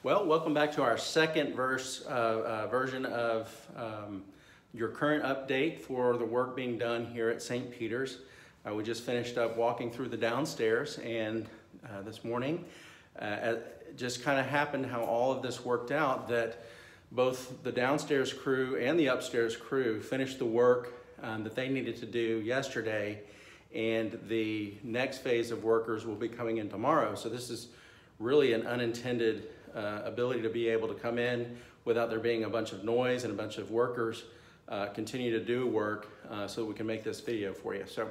Well, welcome back to our second version of your current update for the work being done here at St. Peter's. We just finished up walking through the downstairs, and this morning it just kind of happened how all of this worked out, that both the downstairs crew and the upstairs crew finished the work that they needed to do yesterday, and the next phase of workers will be coming in tomorrow. So this is really an unintended ability to be able to come in without there being a bunch of noise and a bunch of workers continue to do work so that we can make this video for you. So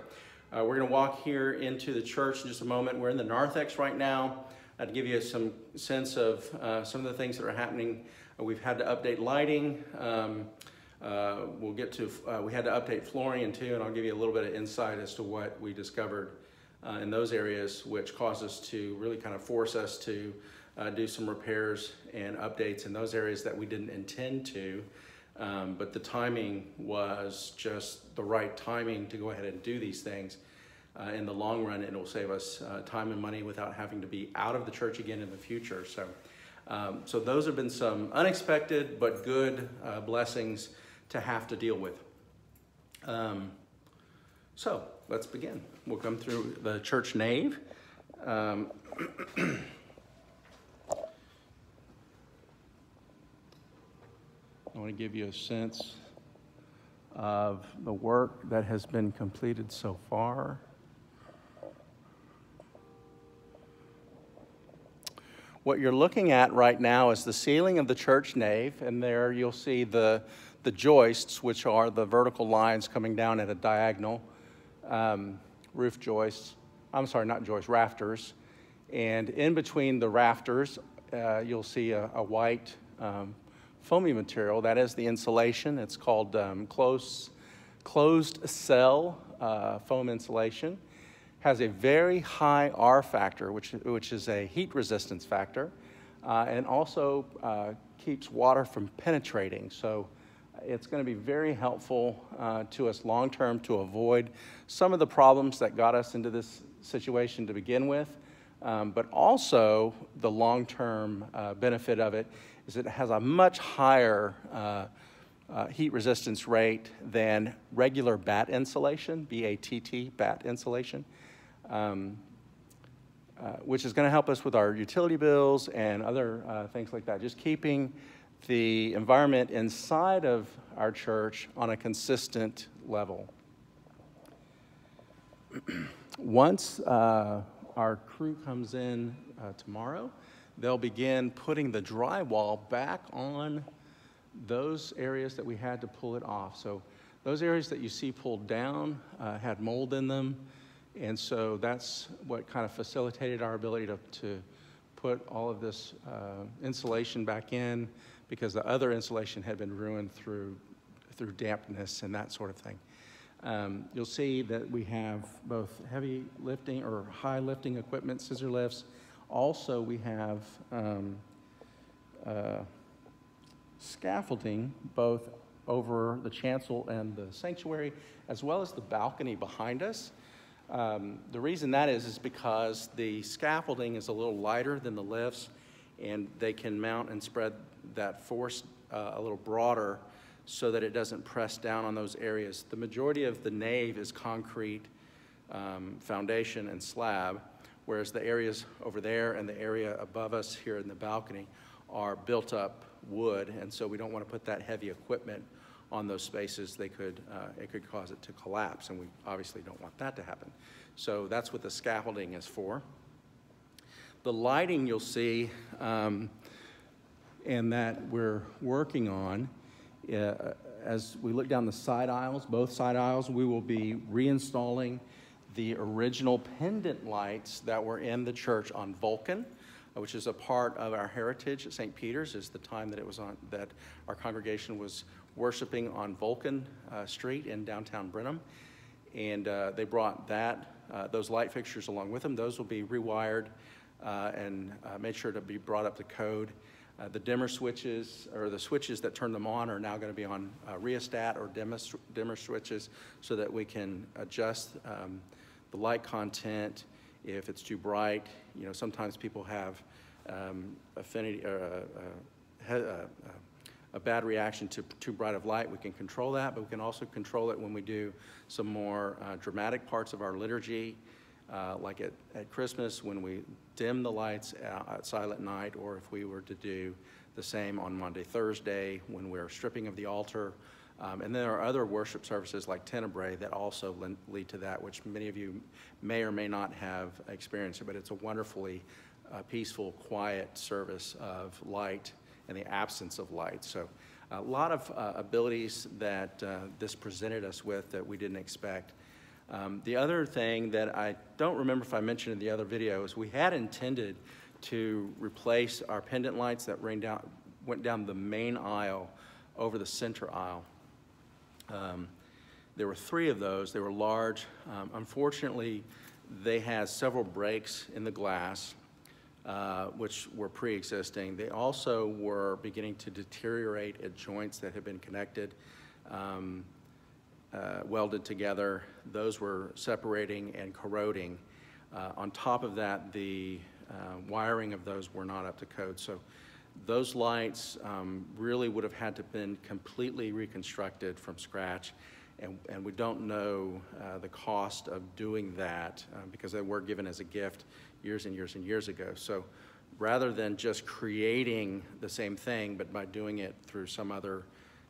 we're going to walk here into the church in just a moment. We're in the narthex right now to give you some sense of some of the things that are happening. We've had to update lighting. We'll get to, we had to update flooring too, and I'll give you a little bit of insight as to what we discovered in those areas, which caused us to really kind of force us to do some repairs and updates in those areas that we didn't intend to, but the timing was just the right timing to go ahead and do these things. In the long run, it will save us time and money without having to be out of the church again in the future. So those have been some unexpected but good blessings to have to deal with. So let's begin. We'll come through the church nave. I want to give you a sense of the work that has been completed so far. What you're looking at right now is the ceiling of the church nave, and there you'll see the joists, which are the vertical lines coming down at a diagonal, roof joists. I'm sorry, not joists, rafters. And in between the rafters, you'll see a white foamy material. That is the insulation. It's called closed cell foam insulation. Has a very high R factor, which is a heat resistance factor, and also keeps water from penetrating. So it's going to be very helpful to us long term to avoid some of the problems that got us into this situation to begin with. But also the long-term benefit of it is it has a much higher heat resistance rate than regular batt insulation, B-A-T-T, batt insulation, which is going to help us with our utility bills and other things like that. Just keeping the environment inside of our church on a consistent level. Once our crew comes in tomorrow, they'll begin putting the drywall back on those areas that we had to pull it off. So those areas that you see pulled down had mold in them, and so that's what kind of facilitated our ability to put all of this insulation back in, because the other insulation had been ruined through dampness and that sort of thing. You'll see that we have both heavy lifting or high lifting equipment, scissor lifts. Also, we have scaffolding both over the chancel and the sanctuary, as well as the balcony behind us. The reason that is because the scaffolding is a little lighter than the lifts, and they can mount and spread that force a little broader so that it doesn't press down on those areas. The majority of the nave is concrete foundation and slab, whereas the areas over there and the area above us here in the balcony are built up wood, and so we don't want to put that heavy equipment on those spaces. It could cause it to collapse, and we obviously don't want that to happen. So that's what the scaffolding is for. The lighting you'll see and that we're working on, as we look down the side aisles, both side aisles, we will be reinstalling the original pendant lights that were in the church on Vulcan, which is a part of our heritage at St. Peter's, is the time that it was on, that our congregation was worshiping on Vulcan Street in downtown Brenham. And they brought those light fixtures along with them. Those will be rewired and made sure to be brought up to code. The dimmer switches, or the switches that turn them on, are now going to be on rheostat or dimmer switches, so that we can adjust the light content if it's too bright. You know, sometimes people have affinity or a bad reaction to too bright of light. We can control that, but we can also control it when we do some more dramatic parts of our liturgy, like at Christmas when we dim the lights at Silent Night, or if we were to do the same on Maundy, Thursday when we're stripping of the altar. And there are other worship services like Tenebrae that also lead to that, which many of you may or may not have experienced, but it's a wonderfully peaceful, quiet service of light and the absence of light. So a lot of abilities that this presented us with that we didn't expect. The other thing that I don't remember if I mentioned in the other video is we had intended to replace our pendant lights that went down the main aisle over the center aisle. There were 3 of those. They were large. Unfortunately, they had several breaks in the glass, which were pre-existing. They also were beginning to deteriorate at joints that had been connected, welded together. Those were separating and corroding. On top of that, the wiring of those were not up to code. So those lights really would have had to have been completely reconstructed from scratch, and we don't know the cost of doing that because they were given as a gift years and years and years ago. So rather than just creating the same thing, but by doing it through some other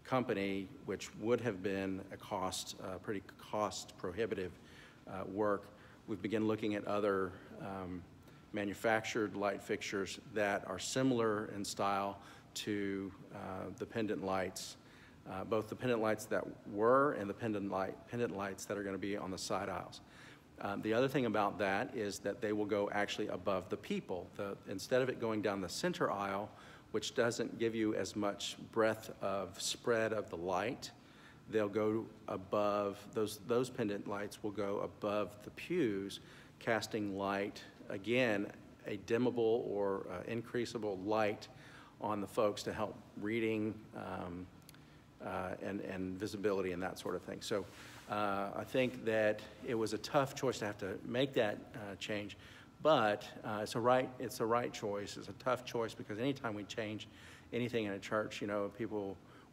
company, which would have been a pretty cost prohibitive work, we've begun looking at other manufactured light fixtures that are similar in style to the pendant lights, both the pendant lights that were and the pendant lights that are going to be on the side aisles. The other thing about that is that they will go actually above the people. Instead of it going down the center aisle, which doesn't give you as much breadth of spread of the light, they'll go above, those pendant lights will go above the pews, casting light, again, a dimmable or increasable light on the folks to help reading and visibility and that sort of thing. So I think that it was a tough choice to have to make that change, but it's a right choice. It's a tough choice because anytime we change anything in a church, you know,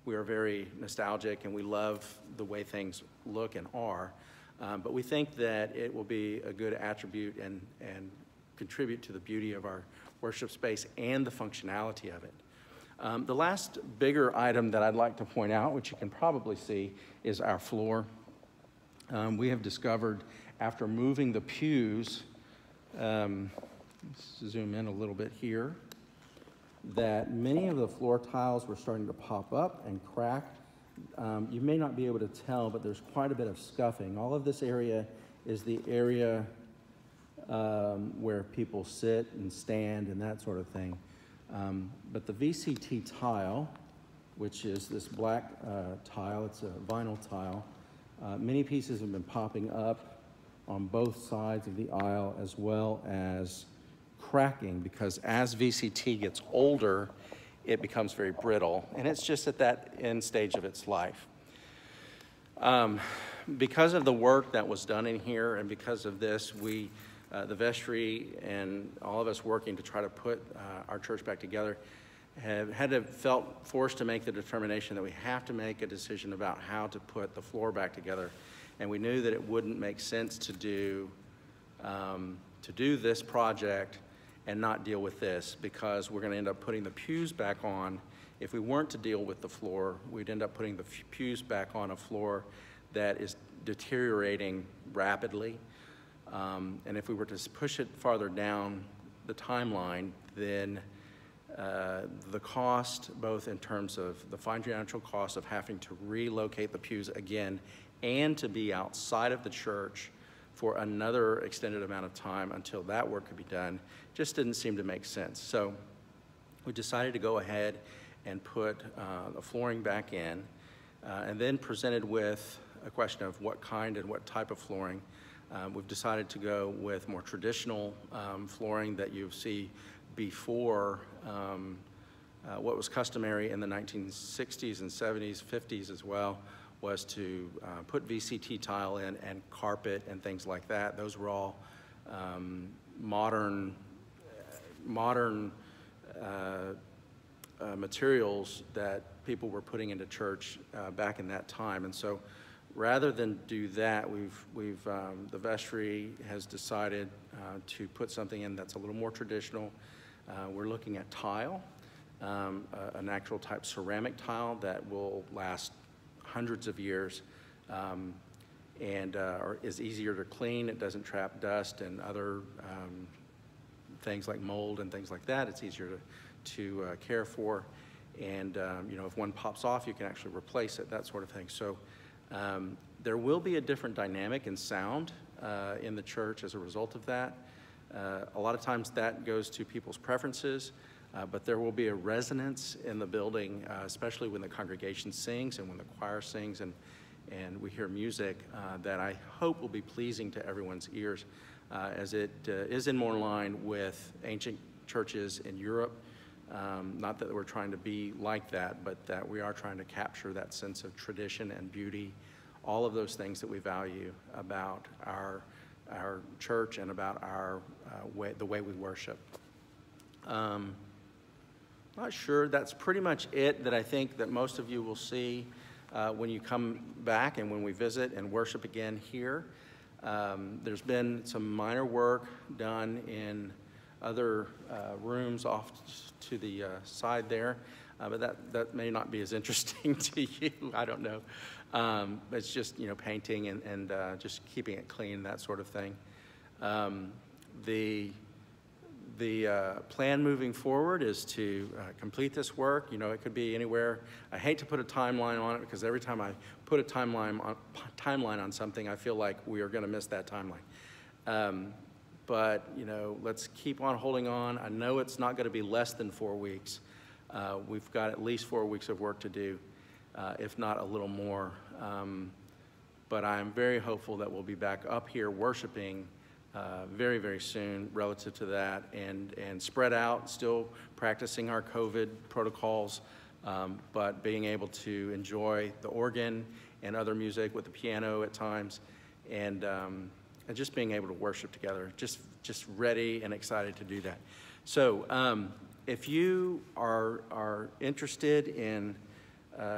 we are very nostalgic and we love the way things look and are. But we think that it will be a good attribute and contribute to the beauty of our worship space and the functionality of it. The last bigger item that I'd like to point out, which you can probably see, is our floor. We have discovered after moving the pews, let's zoom in a little bit here, that many of the floor tiles were starting to pop up and crack. You may not be able to tell, but there's quite a bit of scuffing. All of this area is the area where people sit and stand and that sort of thing. But the VCT tile, which is this black tile, it's a vinyl tile, many pieces have been popping up on both sides of the aisle as well as cracking, because as VCT gets older, it becomes very brittle, and it's just at that end stage of its life. Because of the work that was done in here, and because of this, the vestry and all of us working to try to put our church back together, felt forced to make the determination that we have to make a decision about how to put the floor back together. And we knew that it wouldn't make sense to do this project and not deal with this, because we're going to end up putting the pews back on. If we weren't to deal with the floor, we'd end up putting the pews back on a floor that is deteriorating rapidly. And if we were to push it farther down the timeline, then the cost, both in terms of the financial cost of having to relocate the pews again and to be outside of the church for another extended amount of time until that work could be done, just didn't seem to make sense. So we decided to go ahead and put the flooring back in, and then presented with a question of what kind and what type of flooring. We've decided to go with more traditional flooring that you see before what was customary in the 1960s and 70s, 50s as well, was to put VCT tile in and carpet and things like that. Those were all modern materials that people were putting into church back in that time. And so rather than do that, the vestry has decided to put something in that's a little more traditional. We're looking at tile, an actual type ceramic tile that will last hundreds of years, and is easier to clean. It doesn't trap dust and other things like mold and things like that. It's easier to care for. And you know, if one pops off, you can actually replace it, that sort of thing. So there will be a different dynamic and sound in the church as a result of that. A lot of times that goes to people's preferences, but there will be a resonance in the building, especially when the congregation sings and when the choir sings and we hear music that I hope will be pleasing to everyone's ears, as it is in more line with ancient churches in Europe. Not that we're trying to be like that, but that we are trying to capture that sense of tradition and beauty, all of those things that we value about our church and about our the way we worship. Not sure. That's pretty much it that I think that most of you will see when you come back and when we visit and worship again here. There's been some minor work done in other rooms off to the side there, but that may not be as interesting to you. I don't know. It's just, you know, painting and just keeping it clean, that sort of thing. The plan moving forward is to complete this work. You know, it could be anywhere. I hate to put a timeline on it because every time I put a timeline on something, I feel like we are going to miss that timeline. But, you know, let's keep on holding on. I know it's not going to be less than 4 weeks. We've got at least 4 weeks of work to do, if not a little more. But I'm very hopeful that we'll be back up here worshiping very, very soon relative to that, and spread out, still practicing our COVID protocols, but being able to enjoy the organ and other music with the piano at times, and just being able to worship together, just ready and excited to do that. So if you are interested in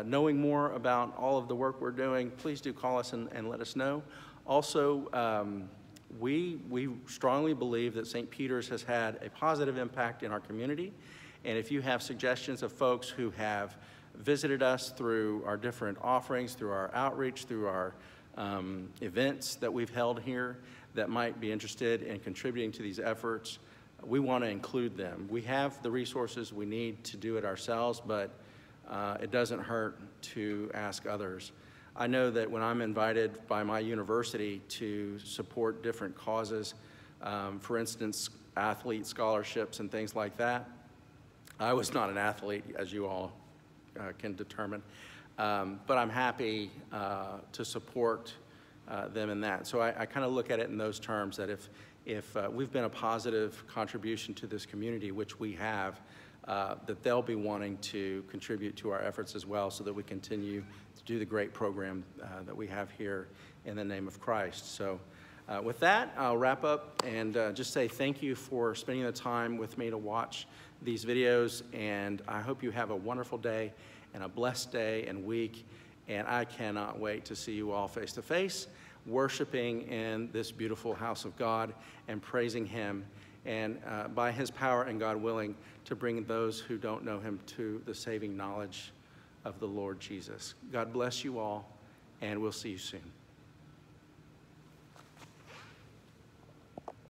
knowing more about all of the work we're doing, please do call us and let us know. Also, we strongly believe that St. Peter's has had a positive impact in our community. And if you have suggestions of folks who have visited us through our different offerings, through our outreach, through our events that we've held here that might be interested in contributing to these efforts, we want to include them. We have the resources we need to do it ourselves, but it doesn't hurt to ask others. I know that when I'm invited by my university to support different causes, for instance, athlete scholarships and things like that, I was not an athlete, as you all can determine, but I'm happy to support them in that. So I kind of look at it in those terms, that if we've been a positive contribution to this community, which we have, that they'll be wanting to contribute to our efforts as well, so that we continue to do the great program that we have here in the name of Christ. So with that, I'll wrap up and just say thank you for spending the time with me to watch these videos, and I hope you have a wonderful day and a blessed day and week, and I cannot wait to see you all face to face, worshiping in this beautiful house of God and praising Him, and by His power and God willing, to bring those who don't know Him to the saving knowledge of the Lord Jesus. God bless you all, and we'll see you soon.